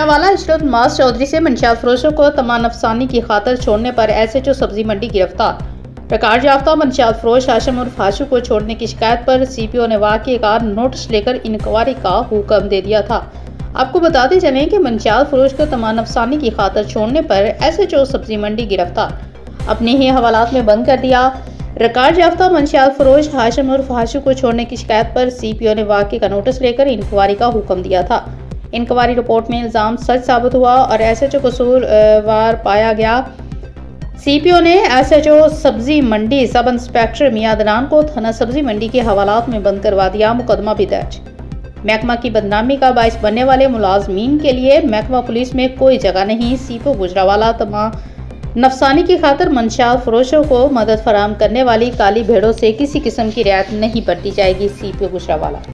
गुजरांवाला इशरत मास चौधरी से मंशियात फरोशों को तमान अफसानी की खातर छोड़ने पर एसएचओ सब्जी मंडी गिरफ्तार। रिकॉर्ड याफ्ता मंशियात फरोश हाशिम उर्फ हाशु को छोड़ने की शिकायत पर सीपीओ ने वाक़ई का नोटिस लेकर इंक्वायरी का हुक्म दे दिया था। आपको बताते चलें कि मंशियात फरोश को तमान अफसानी की खातर छोड़ने पर एसएचओ सब्जी मंडी गिरफ्तार, अपने ही हवालात में बंद कर दिया। रिकॉर्ड याफ्ता मंशियात फरोश हाशिम उर्फ हाशु को छोड़ने की शिकायत पर सीपीओ ने वाक़ई का नोटिस लेकर इंक्वायरी का हुक्म दिया था। इंक्वायरी रिपोर्ट में इल्ज़ाम सच साबित हुआ और एसएचओ कसूरवार पाया गया। सीपीओ ने एसएचओ सब्जी मंडी सब इंस्पेक्टर मियां अदनान को थाना सब्जी मंडी के हवालात में बंद करवा दिया। मुकदमा भी दर्ज। महकमा की बदनामी का बाइस बनने वाले मुलाजमीन के लिए महकमा पुलिस में कोई जगह नहीं। सीपीओ गुजरांवाला तमाम नफसानी की खातर मंशियात फरोशों को मदद फराहम करने वाली काली भेड़ों से किसी किस्म की रियायत नहीं बरती जाएगी। सीपीओ गुजरांवाला।